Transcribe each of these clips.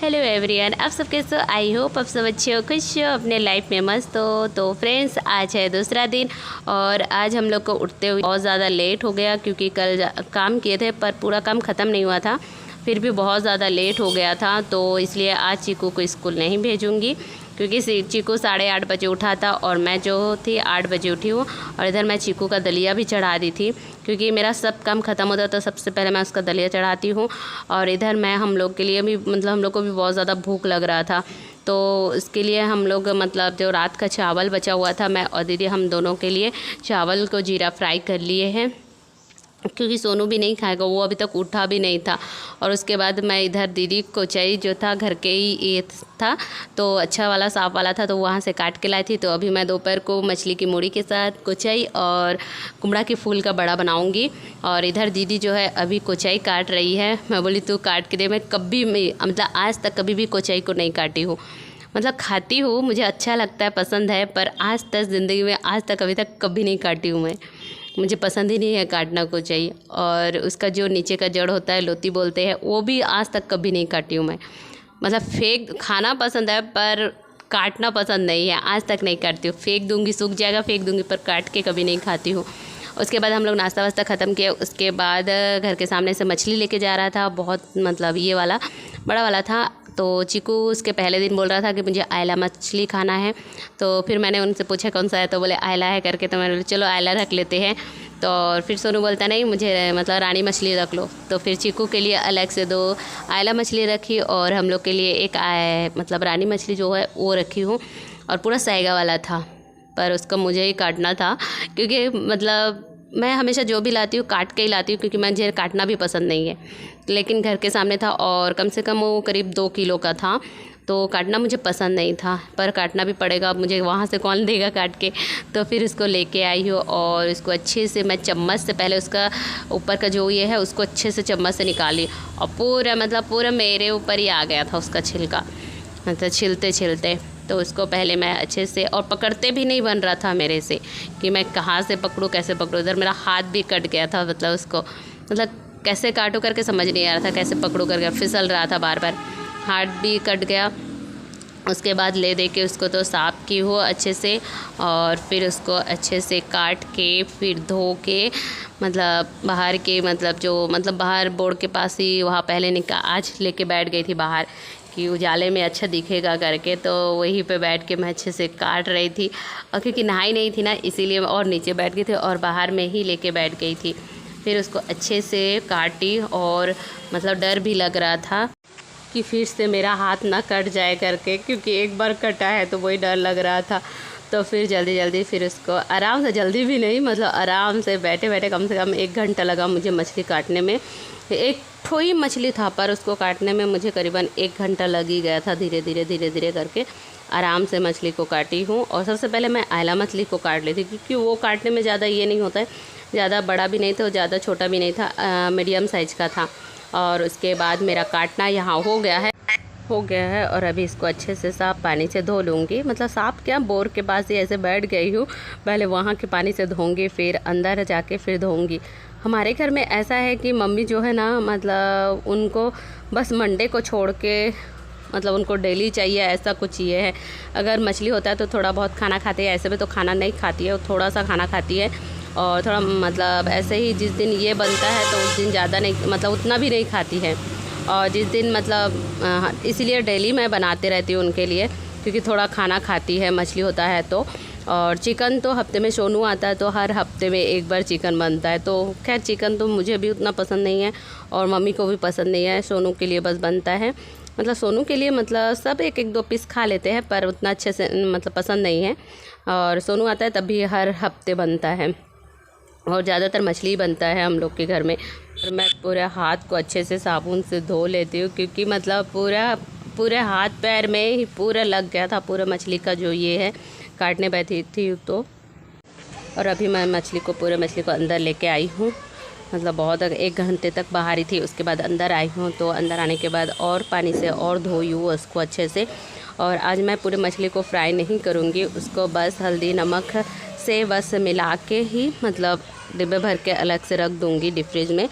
Hello everyone, आप सब कैसे हो? आई होप आप सब अच्छे हो, खुश हो, अपने लाइफ में मस्त हो। तो फ्रेंड्स, आज है दूसरा दिन और आज हम लोग को उठते हुए बहुत ज़्यादा लेट हो गया क्योंकि कल काम किए थे पर पूरा काम ख़त्म नहीं हुआ था, फिर भी बहुत ज़्यादा लेट हो गया था। तो इसलिए आज चीकू को स्कूल नहीं भेजूँगी क्योंकि चीकू 8:30 बजे उठा था और मैं जो थी 8 बजे उठी हूँ। और इधर मैं चीकू का दलिया भी चढ़ा दी थी क्योंकि मेरा सब काम ख़त्म होता तो सबसे पहले मैं उसका दलिया चढ़ाती हूँ। और इधर मैं हम लोग के लिए भी हम लोग को भी बहुत ज़्यादा भूख लग रहा था, तो इसके लिए हम लोग जो रात का चावल बचा हुआ था, मैं और दीदी हम दोनों के लिए चावल को जीरा फ्राई कर लिए हैं क्योंकि सोनू भी नहीं खाएगा, वो अभी तक उठा भी नहीं था। और उसके बाद मैं इधर दीदी को चाय जो था घर के ही ये था तो अच्छा वाला साफ वाला था, तो वहाँ से काट के लाई थी। तो अभी मैं दोपहर को मछली की मूड़ी के साथ कोचाई और कुमड़ा के फूल का बड़ा बनाऊंगी। और इधर दीदी जो है अभी कोचाई काट रही है। मैं बोली तू काट के दे, मैं कभी आज तक कभी भी कोचाई को नहीं काटी हूँ। खाती हूँ, मुझे अच्छा लगता है, पसंद है, पर आज तक ज़िंदगी में आज तक अभी तक कभी नहीं काटी हूँ मैं। मुझे पसंद ही नहीं है काटना को चाहिए। और उसका जो नीचे का जड़ होता है, लोती बोलते हैं, वो भी आज तक कभी नहीं काटी हूँ मैं। फेंक खाना पसंद है पर काटना पसंद नहीं है, आज तक नहीं काटती हूँ। फेंक दूँगी, सूख जाएगा फेंक दूँगी, पर काट के कभी नहीं खाती हूँ। उसके बाद हम लोग नाश्ता वास्ता ख़त्म किया। उसके बाद घर के सामने से मछली लेके जा रहा था, बहुत ये वाला बड़ा वाला था। तो चीकू उसके पहले दिन बोल रहा था कि मुझे आयला मछली खाना है। तो फिर मैंने उनसे पूछा कौन सा है, तो बोले आयला है करके। तो मैंने बोला चलो आयला रख लेते हैं। तो फिर सोनू बोलता नहीं मुझे रानी मछली रख लो। तो फिर चीकू के लिए अलग से 2 आयला मछली रखी और हम लोग के लिए एक रानी मछली जो है वो रखी हूँ। और पूरा सैगा वाला था पर उसको मुझे ही काटना था क्योंकि मैं हमेशा जो भी लाती हूँ काट के ही लाती हूँ क्योंकि मुझे काटना भी पसंद नहीं है। लेकिन घर के सामने था और कम से कम वो करीब 2 किलो का था, तो काटना मुझे पसंद नहीं था, पर काटना भी पड़ेगा। अब मुझे वहाँ से कौन देगा काट के। तो फिर इसको लेके आई हूँ और इसको अच्छे से मैं चम्मच से पहले उसका ऊपर का जो ये है उसको अच्छे से चम्मच से निकाली और पूरा मेरे ऊपर ही आ गया था उसका छिलका, छिलते। तो उसको पहले मैं अच्छे से, और पकड़ते भी नहीं बन रहा था मेरे से कि मैं कहाँ से पकड़ूँ कैसे पकड़ूँ। इधर मेरा हाथ भी कट गया था, उसको कैसे काटूँ करके समझ नहीं आ रहा था, कैसे पकड़ूँ करके फिसल रहा था बार बार, हाथ भी कट गया। उसके बाद ले दे के उसको तो साफ़ की हो अच्छे से और फिर उसको अच्छे से काट के फिर धो के बाहर के बाहर बोर्ड के पास ही वहाँ पहले आज लेके बैठ गई थी बाहर कि उजाले में अच्छा दिखेगा करके। तो वहीं पे बैठ के मैं अच्छे से काट रही थी और क्योंकि नहाई नहीं थी ना इसीलिए और नीचे बैठ गई थी और बाहर में ही लेके बैठ गई थी। फिर उसको अच्छे से काटी और डर भी लग रहा था कि फिर से मेरा हाथ ना कट जाए करके, क्योंकि एक बार कटा है तो वही डर लग रहा था। तो फिर जल्दी फिर उसको आराम से, जल्दी भी नहीं आराम से बैठे कम से कम 1 घंटा लगा मुझे मछली काटने में। एक ठोई मछली था पर उसको काटने में मुझे करीबन 1 घंटा लग ही गया था। धीरे धीरे करके आराम से मछली को काटी हूँ। और सबसे पहले मैं आयला मछली को काट ली थी क्योंकि वो काटने में ज़्यादा ये नहीं होता है, ज़्यादा बड़ा भी नहीं था और ज़्यादा छोटा भी नहीं था, मीडियम साइज़ का था। और उसके बाद मेरा काटना यहाँ हो गया है और अभी इसको अच्छे से साफ़ पानी से धो लूँगी। साफ़ क्या, बोर के पास ही ऐसे बैठ गई हूँ, पहले वहाँ के पानी से धोऊँगी फिर अंदर जाके फिर धोऊँगी। हमारे घर में ऐसा है कि मम्मी जो है ना उनको बस मंडे को छोड़ के उनको डेली चाहिए, ऐसा कुछ ये है। अगर मछली होता है तो थोड़ा बहुत खाना खाती है, ऐसे में तो खाना नहीं खाती है, थोड़ा सा खाना खाती है। और थोड़ा ऐसे ही जिस दिन ये बनता है तो उस दिन ज़्यादा नहीं उतना भी नहीं खाती है। और जिस दिन इसीलिए डेली मैं बनाते रहती हूँ उनके लिए क्योंकि थोड़ा खाना खाती है मछली होता है तो। और चिकन तो हफ्ते में सोनू आता है तो हर हफ्ते में 1 बार चिकन बनता है। तो खैर चिकन तो मुझे भी उतना पसंद नहीं है और मम्मी को भी पसंद नहीं है, सोनू के लिए बस बनता है। सोनू के लिए सब 1-2 पीस खा लेते हैं पर उतना अच्छे से पसंद नहीं है। और सोनू आता है तब भी हर हफ्ते बनता है और ज़्यादातर मछली बनता है हम लोग के घर में। और मैं पूरे हाथ को अच्छे से साबुन से धो लेती हूँ क्योंकि पूरे हाथ पैर में ही पूरा लग गया था पूरा मछली का जो ये है, काटने बैठी थी तो। और अभी मैं पूरे मछली को अंदर लेके आई हूँ, बहुत 1 घंटे तक बाहर ही थी। उसके बाद अंदर आई हूँ तो अंदर आने के बाद और पानी से और धोई हूँ उसको अच्छे से। और आज मैं पूरे मछली को फ्राई नहीं करूँगी, उसको बस हल्दी नमक से बस मिला के ही डिब्बे भर के अलग से रख दूँगी, डीप फ्रिज में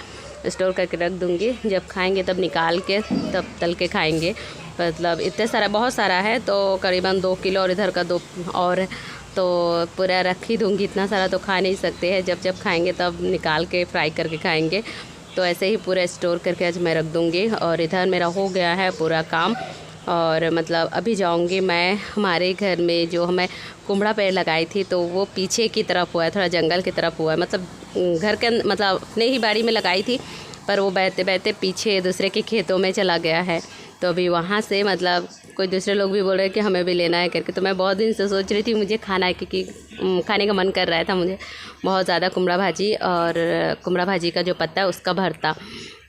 स्टोर करके रख दूँगी। जब खाएंगे तब निकाल के तब तल के खाएंगे। मतलब इतने सारा बहुत सारा है, तो करीबन 2 किलो और इधर का 2 और, तो पूरा रख ही दूँगी। इतना सारा तो खा नहीं सकते हैं, जब जब खाएंगे तब निकाल के फ्राई करके खाएंगे। तो ऐसे ही पूरा स्टोर करके आज मैं रख दूँगी। और इधर मेरा हो गया है पूरा काम, और मतलब अभी जाऊँगी मैं हमारे घर में जो हमें कुमड़ा पेड़ लगाई थी, तो वो पीछे की तरफ हुआ है, थोड़ा जंगल की तरफ हुआ है। मतलब घर के मतलब अपने ही बाड़ी में लगाई थी, पर वो बहते बहते पीछे दूसरे के खेतों में चला गया है। तो अभी वहाँ से मतलब कोई दूसरे लोग भी बोल रहे हैं कि हमें भी लेना है करके। तो मैं बहुत दिन से सोच रही थी मुझे खाना है, क्योंकि खाने का मन कर रहा था मुझे बहुत ज़्यादा कुमड़ा भाजी, और कुमड़ा भाजी का जो पत्ता है उसका भरता,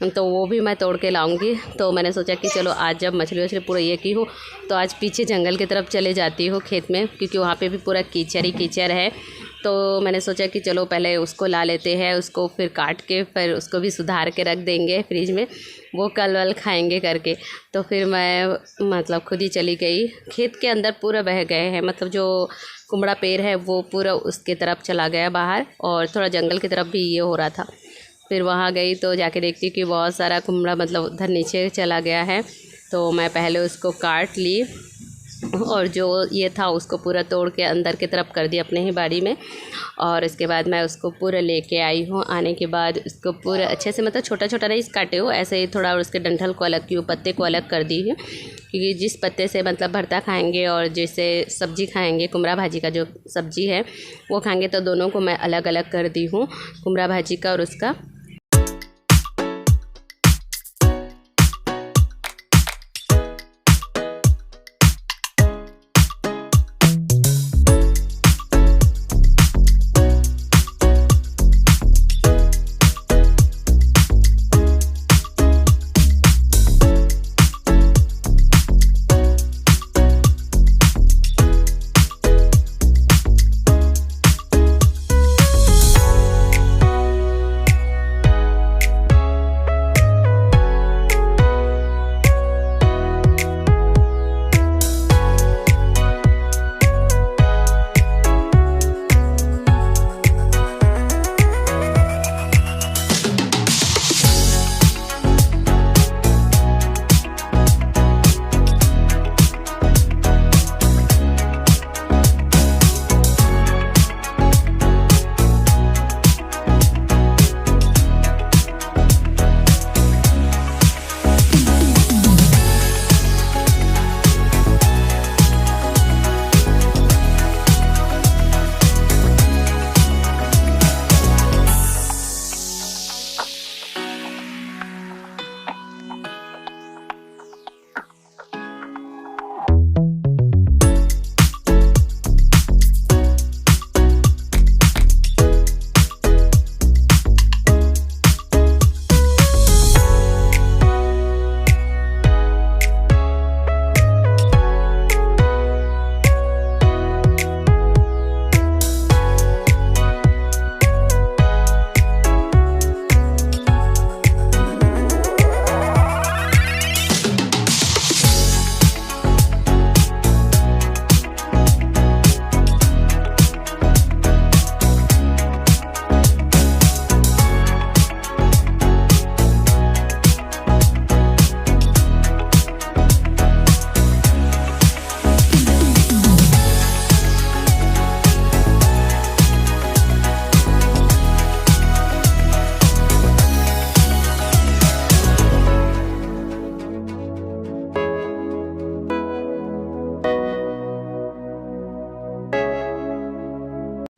तो वो भी मैं तोड़ के लाऊंगी। तो मैंने सोचा कि चलो आज जब मछली वछली पूरा ये की हो, तो आज पीछे जंगल की तरफ चले जाती हूँ खेत में, क्योंकि वहाँ पे भी पूरा कीचड़ ही कीचड़ है। तो मैंने सोचा कि चलो पहले उसको ला लेते हैं, उसको फिर काट के फिर उसको भी सुधार के रख देंगे फ्रिज में, वो कल वल खाएंगे करके। तो फिर मैं मतलब खुद ही चली गई खेत के अंदर, पूरा बह गए हैं, मतलब जो कुमड़ा पेड़ है वो पूरा उसके तरफ चला गया बाहर, और थोड़ा जंगल की तरफ भी ये हो रहा था। फिर वहाँ गई तो जाके देखती कि बहुत सारा कुमड़ा मतलब उधर नीचे चला गया है। तो मैं पहले उसको काट ली, और जो ये था उसको पूरा तोड़ के अंदर की तरफ कर दिया अपने ही बाड़ी में। और इसके बाद मैं उसको पूरा लेके आई हूँ। आने के बाद उसको पूरा अच्छे से, मतलब छोटा छोटा नहीं काटे हो, ऐसे ही थोड़ा, और उसके डंठल को अलग की, पत्ते को अलग कर दी है, क्योंकि जिस पत्ते से मतलब भरता खाएंगे और जैसे सब्जी खाएंगे, कुमड़ा भाजी का जो सब्जी है वो खाएंगे, तो दोनों को मैं अलग अलग कर दी हूँ, कुमड़ा भाजी का और उसका।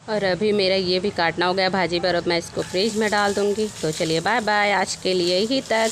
और अभी मेरा ये भी काटना हो गया भाजी पर, अब मैं इसको फ्रिज में डाल दूँगी। तो चलिए बाय बाय, आज के लिए यही तक।